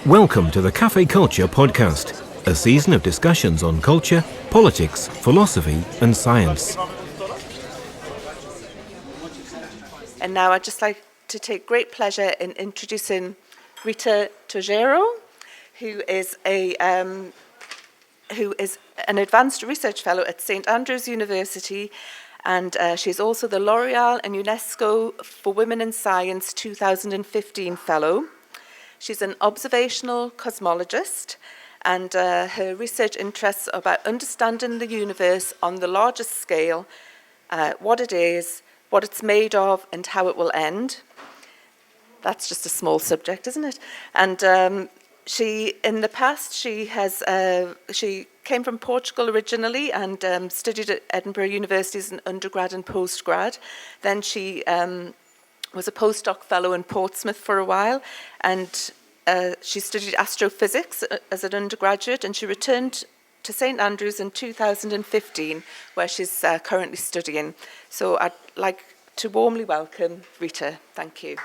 Welcome to the Cafe Culture podcast, a season of discussions on culture, politics, philosophy and science. And now I'd just like to take great pleasure in introducing Rita Tojeiro, who is an advanced research fellow at St Andrews University, and she's also the L'Oreal and UNESCO for Women in Science 2015 fellow. She's an observational cosmologist, and her research interests are about understanding the universe on the largest scale, what it is, what it's made of, and how it will end. That's just a small subject, isn't it? And she came from Portugal originally and studied at Edinburgh University as an undergrad and postgrad. Then she was a postdoc fellow in Portsmouth for a while, and she studied astrophysics as an undergraduate, and she returned to St Andrews in 2015, where she's currently studying. So I'd like to warmly welcome Rita. Thank you.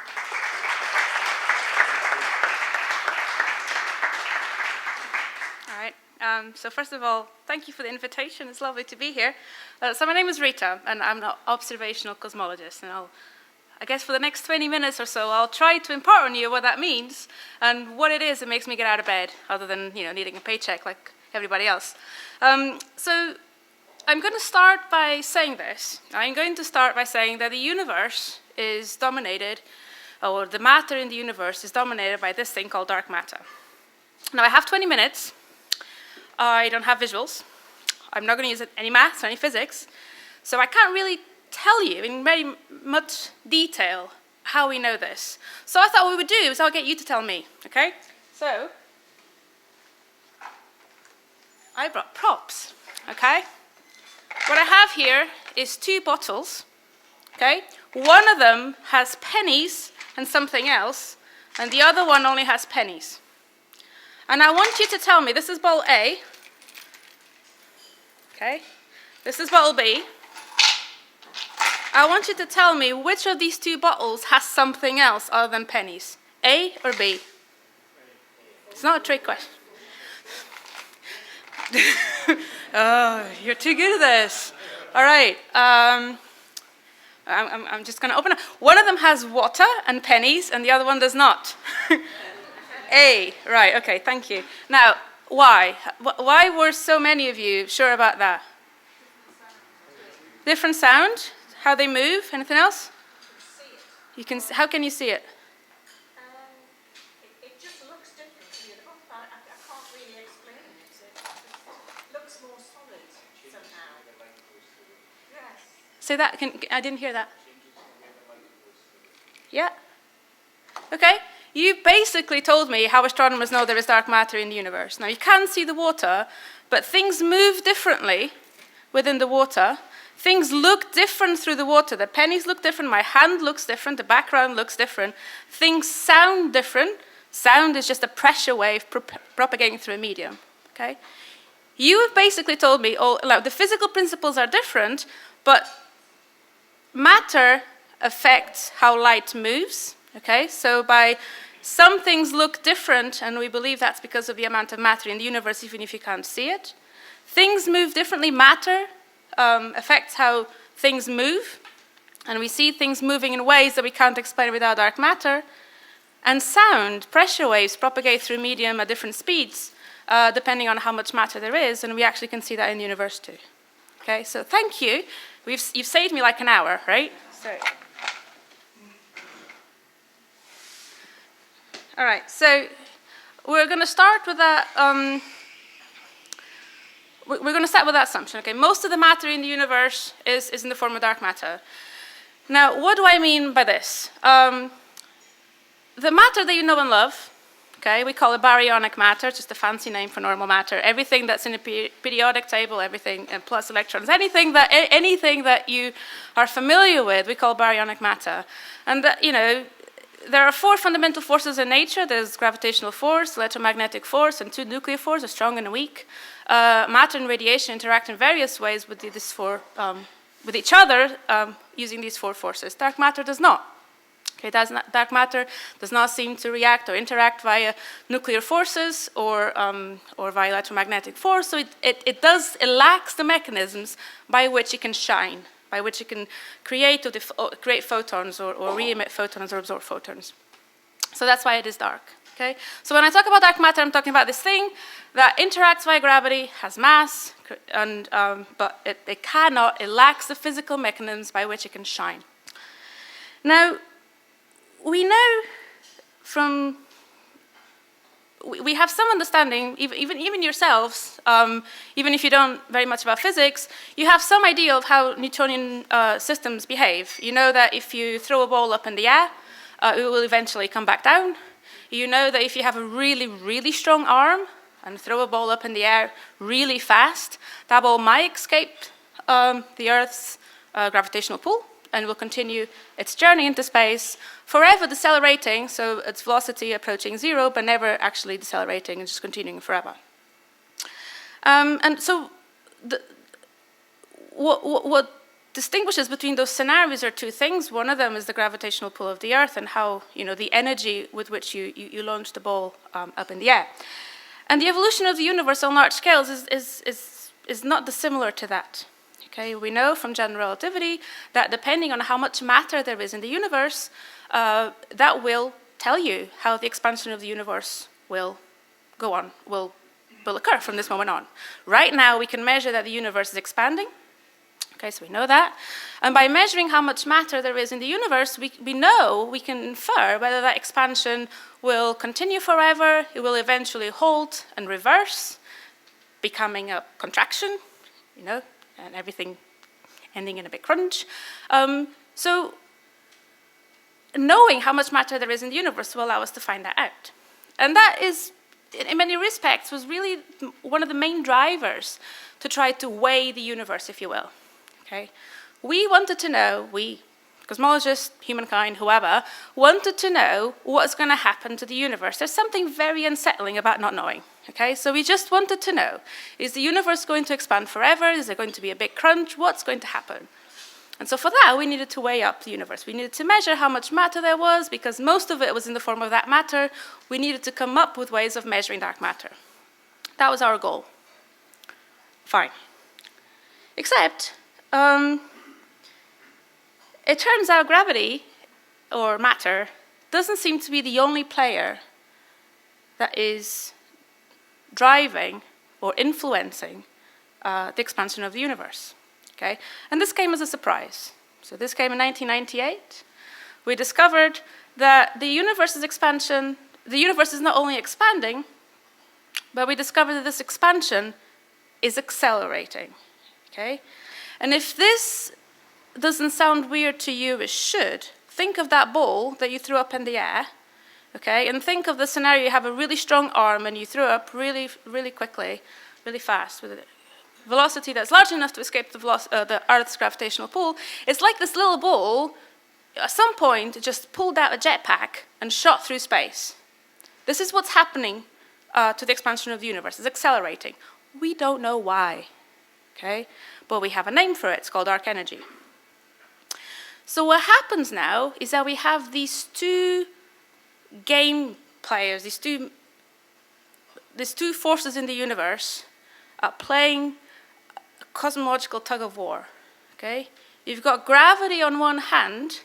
All right. So first of all, thank you for the invitation. It's lovely to be here. So my name is Rita, and I'm an observational cosmologist, and I guess for the next 20 minutes or so, I'll try to impart on you what that means and what it is that makes me get out of bed, other than needing a paycheck like everybody else. So I'm going to start by saying this. I'm going to start by saying that the universe is dominated, or the matter in the universe is dominated by this thing called dark matter. Now I have 20 minutes. I don't have visuals. I'm not going to use any maths or any physics. So I can't really tell you in very much detail how we know this. So I thought what we would do is I'll get you to tell me, okay? So I brought props, okay? What I have here is two bottles, okay? One of them has pennies and something else, and the other one only has pennies. And I want you to tell me, this is bottle A, okay? This is bottle B. I want you to tell me which of these two bottles has something else other than pennies. A or B? It's not a trick question. Oh, you're too good at this. All right. I'm just going to open up. One of them has water and pennies, and the other one does not. A. Right. Okay. Thank you. Now, why? Why were so many of you sure about that? Different sound? How they move? Anything else? You can. How can you see it? It just looks different to you. I can't really explain it. It looks more solid somehow. Yes. Say that. I didn't hear that. Yeah. Okay. You basically told me how astronomers know there is dark matter in the universe. Now you can see the water, but things move differently within the water. Things look different through the water. The pennies look different, my hand looks different, the background looks different. Things sound different. Sound is just a pressure wave propagating through a medium, okay? You have basically told me, the physical principles are different, but matter affects how light moves, okay? So some things look different, and we believe that's because of the amount of matter in the universe, even if you can't see it. Things move differently. Matter affects how things move, and we see things moving in ways that we can't explain without dark matter. And sound, pressure waves, propagate through medium at different speeds, depending on how much matter there is, and we actually can see that in the universe too. Okay, so thank you. You've saved me like an hour, right? So. All right, so we're going to start with that. We're going to start with that assumption. Okay, most of the matter in the universe is in the form of dark matter. Now, what do I mean by this? The matter that you know and love, okay, we call it baryonic matter, just a fancy name for normal matter. Everything that's in a periodic table, everything plus electrons, anything that you are familiar with, we call baryonic matter. And that, there are four fundamental forces in nature. There's gravitational force, electromagnetic force, and two nuclear forces, a strong and a weak. Matter and radiation interact in various ways with each other using these four forces. Dark matter does not. Okay, dark matter does not seem to react or interact via nuclear forces or via electromagnetic force, so it lacks the mechanisms by which it can shine, by which it can create photons or re-emit photons or absorb photons. So that's why it is dark. Okay? So when I talk about dark matter, I'm talking about this thing that interacts via gravity, has mass, but it lacks the physical mechanisms by which it can shine. Now, we know we have some understanding, even yourselves, even if you don't very much about physics, you have some idea of how Newtonian systems behave. You know that if you throw a ball up in the air, it will eventually come back down. You know that if you have a really, really strong arm and throw a ball up in the air really fast, that ball might escape the Earth's gravitational pull and will continue its journey into space, forever decelerating, so its velocity approaching zero, but never actually decelerating and just continuing forever. And so what distinguishes between those scenarios are two things. One of them is the gravitational pull of the Earth and how, the energy with which you launch the ball up in the air. And the evolution of the universe on large scales is not dissimilar to that. Okay, we know from general relativity that depending on how much matter there is in the universe, that will tell you how the expansion of the universe will go on, will occur from this moment on. Right now, we can measure that the universe is expanding. Okay, so we know that. And by measuring how much matter there is in the universe, we can infer whether that expansion will continue forever, it will eventually halt and reverse, becoming a contraction, and everything ending in a big crunch. So knowing how much matter there is in the universe will allow us to find that out. And that is, in many respects, was really one of the main drivers to try to weigh the universe, if you will. Okay? We wanted to know, cosmologists, humankind, whoever, wanted to know what's going to happen to the universe. There's something very unsettling about not knowing. Okay, so we just wanted to know, is the universe going to expand forever? Is there going to be a big crunch? What's going to happen? And so for that, we needed to weigh up the universe. We needed to measure how much matter there was, because most of it was in the form of that matter. We needed to come up with ways of measuring dark matter. That was our goal. Fine. Except, it turns out gravity, or matter, doesn't seem to be the only player that is driving or influencing the expansion of the universe. Okay? And this came as a surprise. So this came in 1998. We discovered that the universe's expansion, the universe is not only expanding, but we discovered that this expansion is accelerating. Okay? And if this doesn't sound weird to you, it should. Think of that ball that you threw up in the air. Okay, and think of the scenario: you have a really strong arm and you throw up really, really quickly, really fast, with a velocity that's large enough to escape the Earth's gravitational pull. It's like this little ball, at some point, just pulled out a jetpack and shot through space. This is what's happening to the expansion of the universe. It's accelerating. We don't know why, okay? But we have a name for it. It's called dark energy. So what happens now is that we have these two game players, these two forces in the universe playing a cosmological tug of war. Okay, you've got gravity on one hand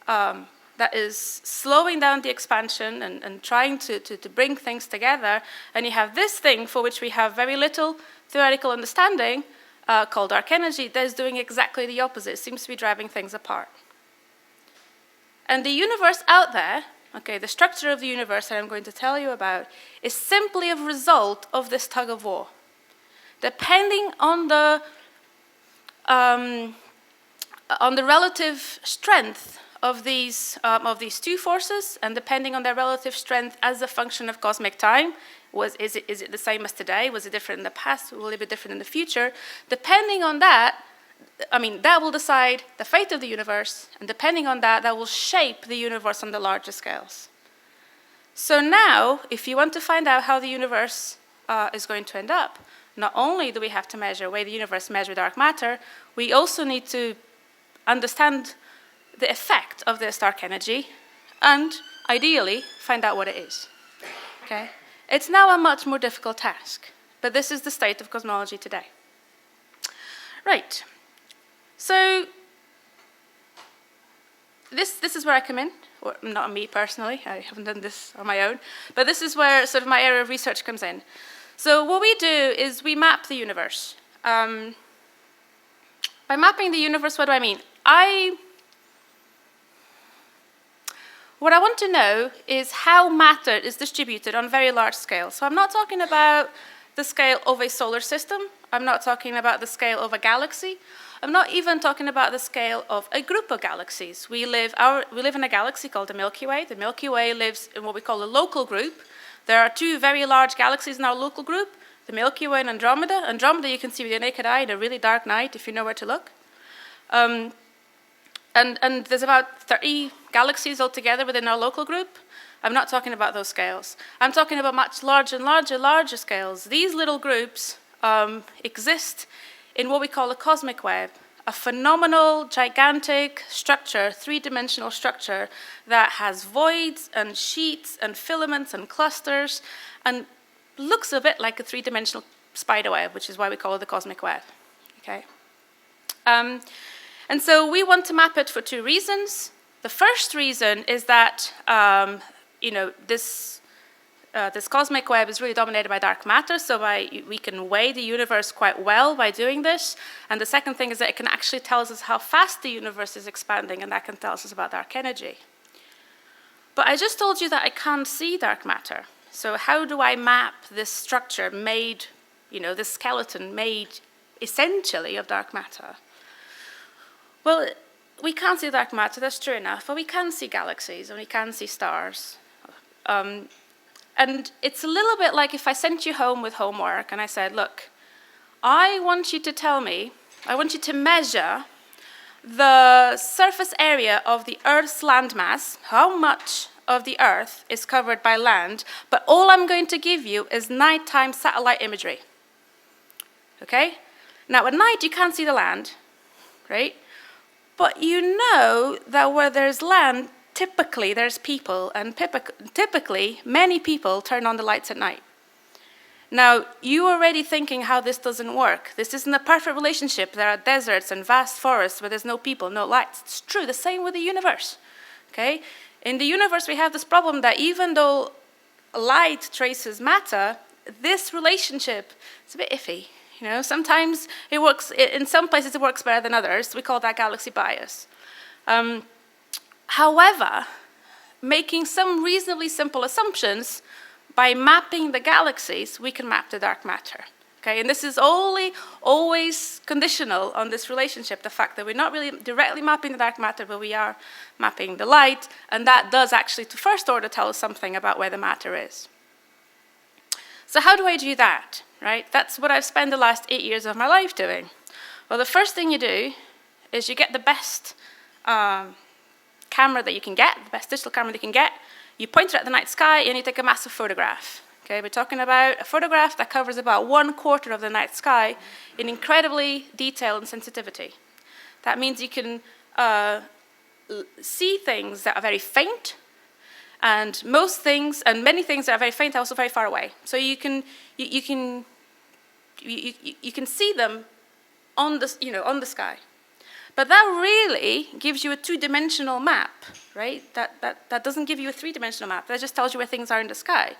that is slowing down the expansion and trying to bring things together, and you have this thing for which we have very little theoretical understanding called dark energy that is doing exactly the opposite. It seems to be driving things apart. And the universe out there, okay, the structure of the universe that I'm going to tell you about is simply a result of this tug of war. Depending on the relative strength of these two forces, and depending on their relative strength as a function of cosmic time, is it the same as today? Was it different in the past? Will it be different in the future? Depending on that, that will decide the fate of the universe, and depending on that, that will shape the universe on the larger scales. So now, if you want to find out how the universe is going to end up, not only do we have to measure the way the universe measures dark matter, we also need to understand the effect of this dark energy, and ideally find out what it is. Okay? It's now a much more difficult task, but this is the state of cosmology today. Right. So this is where I come in. Or not me personally, I haven't done this on my own, but this is where sort of my area of research comes in. So what we do is we map the universe. By mapping the universe, what do I mean? What I want to know is how matter is distributed on a very large scale. So I'm not talking about the scale of a solar system. I'm not talking about the scale of a galaxy. I'm not even talking about the scale of a group of galaxies. We live in a galaxy called the Milky Way. The Milky Way lives in what we call a local group. There are two very large galaxies in our local group, the Milky Way and Andromeda. Andromeda you can see with your naked eye in a really dark night if you know where to look. And there's about 30 galaxies altogether within our local group. I'm not talking about those scales. I'm talking about much larger and larger scales. These little groups exist in what we call a cosmic web, a phenomenal, gigantic structure, three-dimensional structure that has voids and sheets and filaments and clusters and looks a bit like a three-dimensional spider web, which is why we call it the cosmic web. Okay? And so we want to map it for two reasons. The first reason is that this cosmic web is really dominated by dark matter, so we can weigh the universe quite well by doing this. And the second thing is that it can actually tell us how fast the universe is expanding, and that can tell us about dark energy. But I just told you that I can't see dark matter. So how do I map this structure made, this skeleton made essentially of dark matter? Well, we can't see dark matter, that's true enough, but we can see galaxies and we can see stars. And it's a little bit like if I sent you home with homework and I said, look, I want you to measure the surface area of the Earth's landmass, how much of the Earth is covered by land, but all I'm going to give you is nighttime satellite imagery. Okay? Now, at night, you can't see the land, right? But you know that where there's land, typically there's people, and typically many people turn on the lights at night. Now, you're already thinking how this doesn't work. This isn't a perfect relationship. There are deserts and vast forests where there's no people, no lights. It's true, the same with the universe. Okay? In the universe, we have this problem that even though light traces matter, this relationship is a bit iffy. Sometimes it works, in some places it works better than others. We call that galaxy bias. However, making some reasonably simple assumptions, by mapping the galaxies, we can map the dark matter. Okay? And this is always conditional on this relationship, the fact that we're not really directly mapping the dark matter, but we are mapping the light, and that does actually, to first order, tell us something about where the matter is. So how do I do that? Right? That's what I've spent the last 8 years of my life doing. Well, the first thing you do is you get the best camera that you can get, the best digital camera that you can get. You point it at the night sky and you take a massive photograph. Okay, we're talking about a photograph that covers about 1/4 of the night sky in incredibly detail and sensitivity. That means you can see things that are very faint, and most things, and many things that are very faint are also very far away. So you can see them on the sky. But that really gives you a two-dimensional map, right? That doesn't give you a three-dimensional map. That just tells you where things are in the sky.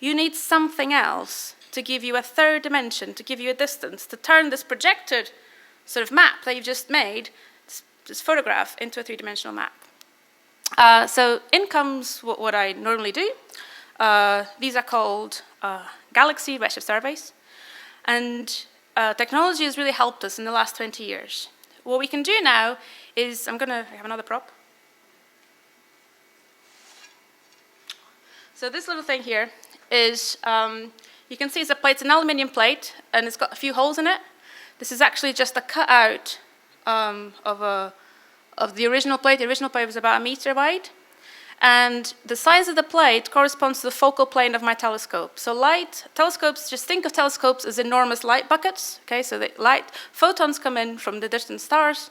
You need something else to give you a third dimension, to give you a distance, to turn this projected sort of map that you've just made, this photograph, into a three-dimensional map. So in comes what I normally do. These are called galaxy redshift surveys. And technology has really helped us in the last 20 years. What we can do now is, I'm going to have another prop. So this little thing here is, you can see it's an aluminium plate, and it's got a few holes in it. This is actually just a cutout of the original plate. The original plate was about 1 meter wide. And the size of the plate corresponds to the focal plane of my telescope. So telescopes, just think of telescopes as enormous light buckets. Okay, so the photons come in from the distant stars,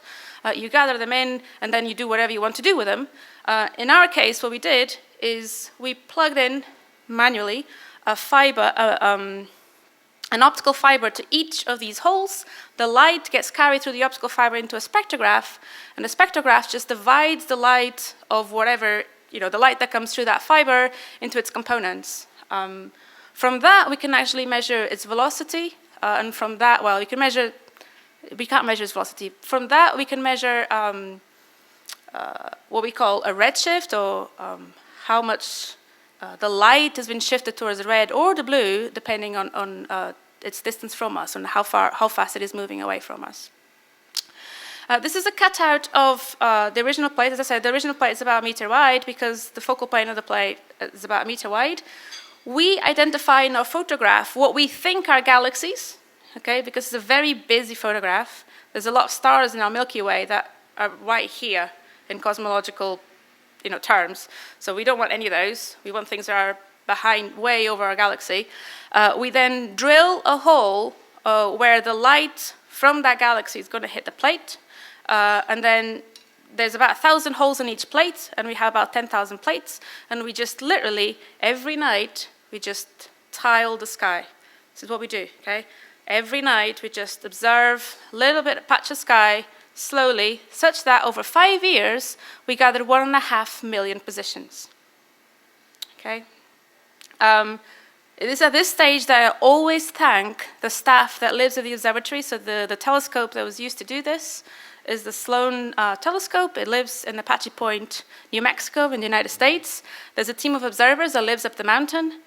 you gather them in, and then you do whatever you want to do with them. In our case, what we did is we plugged in manually a fiber, an optical fiber to each of these holes. The light gets carried through the optical fiber into a spectrograph, and the spectrograph just divides the light of whatever, the light that comes through that fiber into its components. From that, we can actually measure its velocity, and from that, we can't measure its velocity. From that, we can measure what we call a redshift, or how much the light has been shifted towards the red or the blue, depending on its distance from us and how fast it is moving away from us. This is a cutout of the original plate. As I said, the original plate is about 1 meter wide because the focal plane of the plate is about 1 meter wide. We identify in our photograph what we think are galaxies, okay, because it's a very busy photograph. There's a lot of stars in our Milky Way that are right here in cosmological terms. So we don't want any of those. We want things that are behind, way over our galaxy. We then drill a hole where the light from that galaxy is going to hit the plate. And then there's about 1,000 holes in each plate, and we have about 10,000 plates. And we just literally, every night, we just tile the sky. This is what we do, okay? Every night, we just observe a little bit of patch of sky, slowly, such that over 5 years, we gather 1.5 million positions. Okay? It is at this stage that I always thank the staff that lives at the observatory. So the telescope that was used to do this is the Sloan telescope. It lives in Apache Point, New Mexico in the United States. There's a team of observers that lives up the mountain.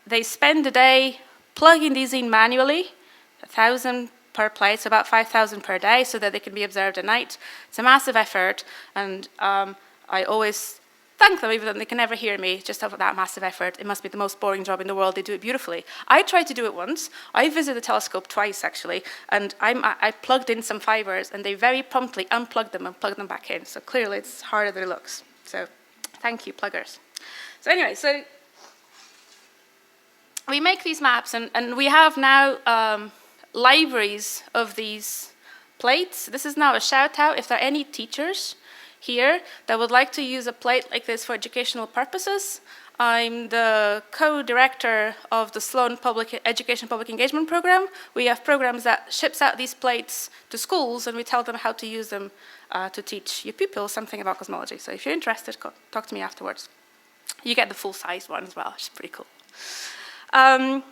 They spend the day plugging these in manually, 1,000 per plate, so about 5,000 per day, so that they can be observed at night. It's a massive effort, and I always thank them, even though they can never hear me, just for that massive effort. It must be the most boring job in the world. They do it beautifully. I tried to do it once. I visited the telescope twice, actually, and I plugged in some fibers, and they very promptly unplugged them and plugged them back in. So clearly, it's harder than it looks. So thank you, pluggers. So anyway, so we make these maps, and we have now libraries of these plates. This is now a shout out if there are any teachers here that would like to use a plate like this for educational purposes. I'm the co-director of the Sloan Education Public Engagement Program. We have programs that ships out these plates to schools, and we tell them how to use them to teach your pupils something about cosmology. So if you're interested, talk to me afterwards. You get the full-size one as well, which is pretty cool.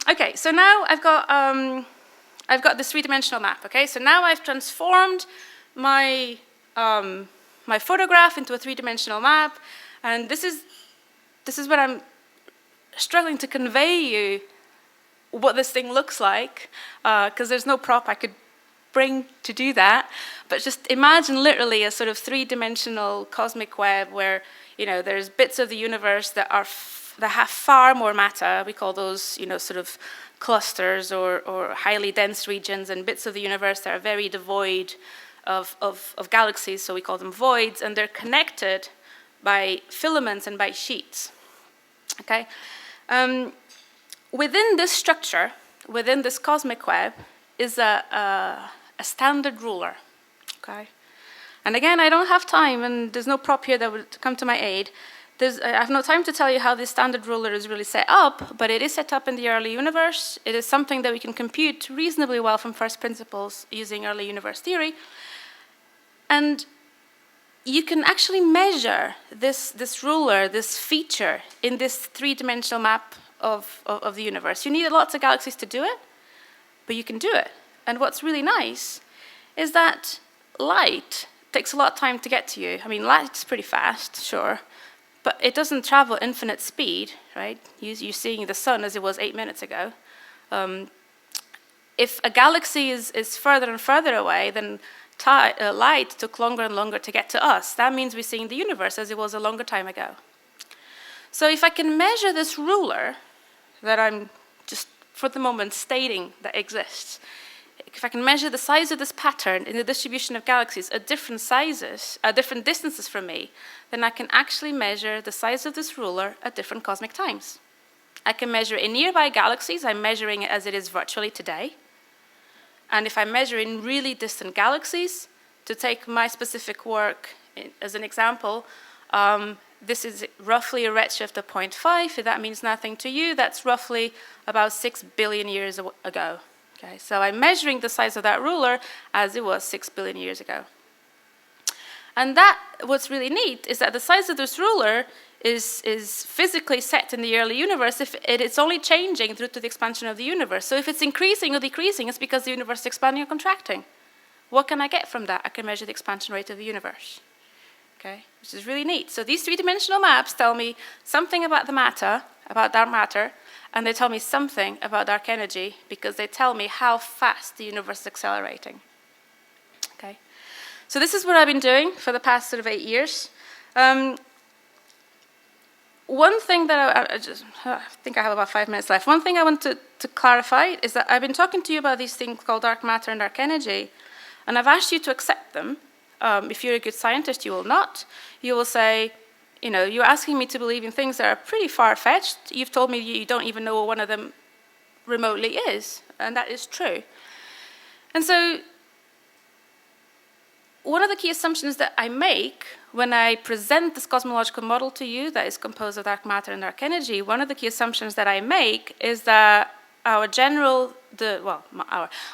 Okay, so now I've got this three-dimensional map, okay? So now I've transformed my my photograph into a three-dimensional map, and this is what I'm struggling to convey you what this thing looks like, because there's no prop I could bring to do that. But just imagine literally a sort of three-dimensional cosmic web where there's bits of the universe that have far more matter. We call those sort of clusters or highly dense regions, and bits of the universe that are very devoid of galaxies, so we call them voids, and they're connected by filaments and by sheets. Okay? Within this structure, within this cosmic web, is a standard ruler. Okay? And again, I don't have time, and there's no prop here that would come to my aid. I have no time to tell you how this standard ruler is really set up, but it is set up in the early universe. It is something that we can compute reasonably well from first principles using early universe theory. And you can actually measure this ruler, this feature, in this three-dimensional map of the universe. You need lots of galaxies to do it, but you can do it. And what's really nice is that light takes a lot of time to get to you. I mean, light's pretty fast, sure, but it doesn't travel infinite speed, right? You're seeing the sun as it was 8 minutes ago. If a galaxy is further and further away, then light took longer and longer to get to us. That means we're seeing the universe as it was a longer time ago. So if I can measure this ruler that I'm just, for the moment, stating that exists, if I can measure the size of this pattern in the distribution of galaxies at different sizes, at different distances from me, then I can actually measure the size of this ruler at different cosmic times. I can measure in nearby galaxies, I'm measuring it as it is virtually today. And if I measure in really distant galaxies, to take my specific work as an example, this is roughly a redshift of 0.5. If that means nothing to you, that's roughly about 6 billion years ago. Okay, so I'm measuring the size of that ruler as it was 6 billion years ago. And what's really neat is that the size of this ruler is physically set in the early universe if it's only changing due to the expansion of the universe. So if it's increasing or decreasing, it's because the universe is expanding or contracting. What can I get from that? I can measure the expansion rate of the universe. Okay, which is really neat. So these three-dimensional maps tell me something about the matter, about dark matter, and they tell me something about dark energy because they tell me how fast the universe is accelerating. Okay, so this is what I've been doing for the past sort of 8 years. One thing that I think I have about 5 minutes left. One thing I want to clarify is that I've been talking to you about these things called dark matter and dark energy, and I've asked you to accept them. If you're a good scientist, you will not. You will say, you know, you're asking me to believe in things that are pretty far-fetched. You've told me you don't even know what one of them remotely is, and that is true. And so one of the key assumptions that I make when I present this cosmological model to you that is composed of dark matter and dark energy, one of the key assumptions that I make is that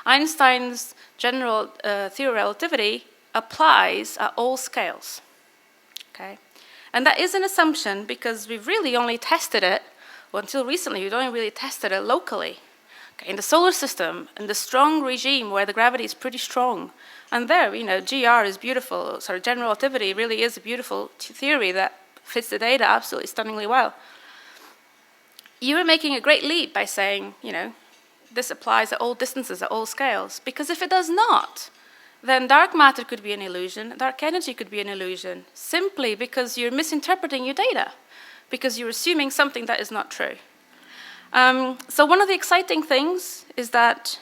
Einstein's general theory of relativity applies at all scales. Okay? And that is an assumption because we've really only tested it, well, until recently, we've only really tested it locally. Okay? In the solar system, in the strong regime where the gravity is pretty strong. And there, you know, GR is beautiful. Sorry, general relativity really is a beautiful theory that fits the data absolutely stunningly well. You were making a great leap by saying, you know, this applies at all distances, at all scales. Because if it does not, then dark matter could be an illusion, dark energy could be an illusion, simply because you're misinterpreting your data, because you're assuming something that is not true. So one of the exciting things is that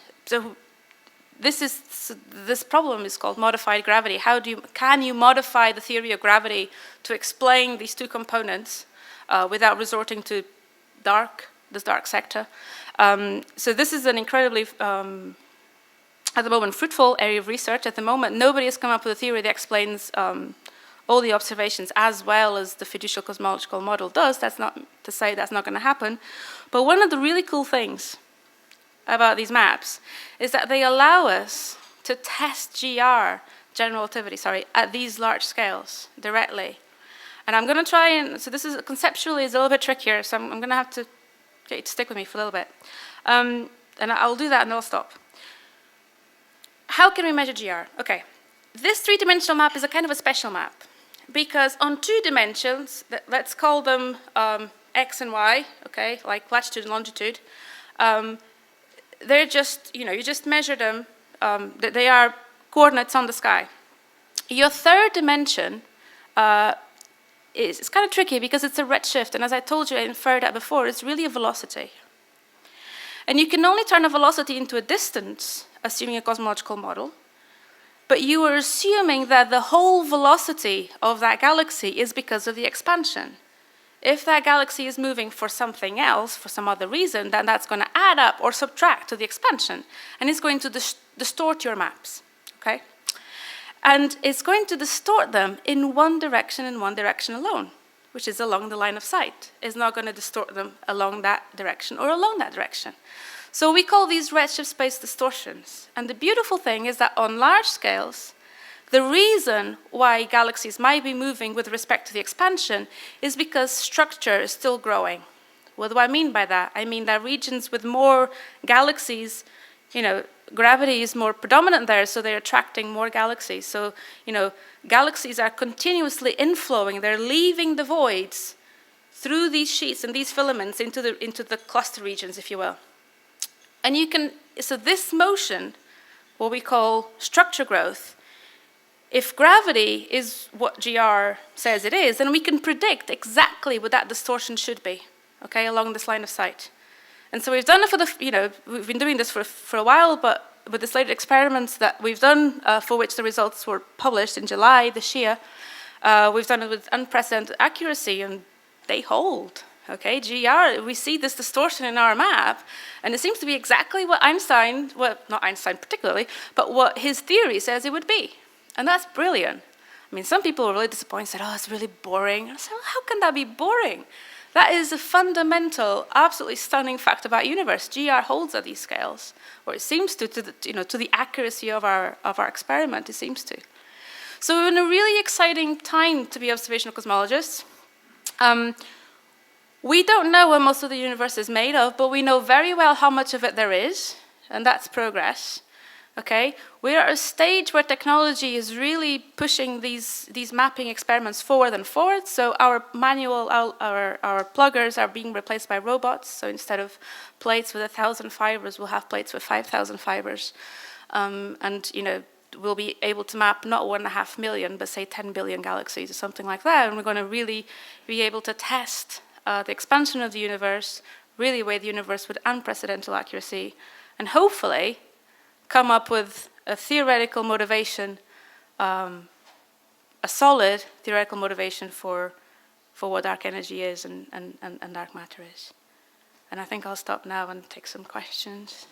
this problem is called modified gravity. Can you modify the theory of gravity to explain these two components without resorting to this dark sector? So this is an incredibly at the moment, fruitful area of research. At the moment, nobody has come up with a theory that explains all the observations as well as the fiducial cosmological model does. That's not to say that's not going to happen. But one of the really cool things about these maps is that they allow us to test general relativity, at these large scales directly. And I'm going to try and, so this is conceptually is a little bit trickier, so I'm going to have to get you to stick with me for a little bit. And I'll do that and I'll stop. How can we measure GR? Okay, this three-dimensional map is a kind of a special map because on 2 dimensions, let's call them X and Y, okay, like latitude and longitude, they're just, you know, you just measure them, they are coordinates on the sky. Your 3rd dimension it's kind of tricky because it's a redshift, and as I told you, I inferred that before, it's really a velocity. And you can only turn a velocity into a distance, assuming a cosmological model, but you are assuming that the whole velocity of that galaxy is because of the expansion. If that galaxy is moving for something else, for some other reason, then that's going to add up or subtract to the expansion, and it's going to distort your maps, okay? And it's going to distort them in one direction and one direction alone, which is along the line of sight. It's not going to distort them along that direction or along that direction. So we call these redshift space distortions. And the beautiful thing is that on large scales, the reason why galaxies might be moving with respect to the expansion is because structure is still growing. What do I mean by that? I mean that regions with more galaxies, you know, gravity is more predominant there, so they're attracting more galaxies. So, you know, galaxies are continuously inflowing. They're leaving the voids through these sheets and these filaments into the cluster regions, if you will. And you can, so this motion, what we call structure growth, if gravity is what GR says it is, then we can predict exactly what that distortion should be, okay, along this line of sight. And so we've done it for the, you know, we've been doing this for a while, but with the slated experiments that we've done, for which the results were published in July this year, we've done it with unprecedented accuracy, and they hold. Okay, GR, we see this distortion in our map, and it seems to be exactly what Einstein, well, not Einstein particularly, but what his theory says it would be. And that's brilliant. I mean, some people were really disappointed, said, oh, it's really boring. And I said, well, how can that be boring? That is a fundamental, absolutely stunning fact about the universe. GR holds at these scales, or it seems to the accuracy of our experiment, it seems to. So we're in a really exciting time to be observational cosmologists. We don't know what most of the universe is made of, but we know very well how much of it there is, and that's progress. Okay, we're at a stage where technology is really pushing these mapping experiments forward and forward. So our our pluggers are being replaced by robots. So instead of plates with 1,000 fibers, we'll have plates with 5,000 fibers, and we'll be able to map not 1.5 million, but say 10 billion galaxies or something like that. And we're going to really be able to test the expansion of the universe, really weigh the universe with unprecedented accuracy, and hopefully come up with a theoretical motivation, a solid theoretical motivation for what dark energy is and dark matter is. And I think I'll stop now and take some questions.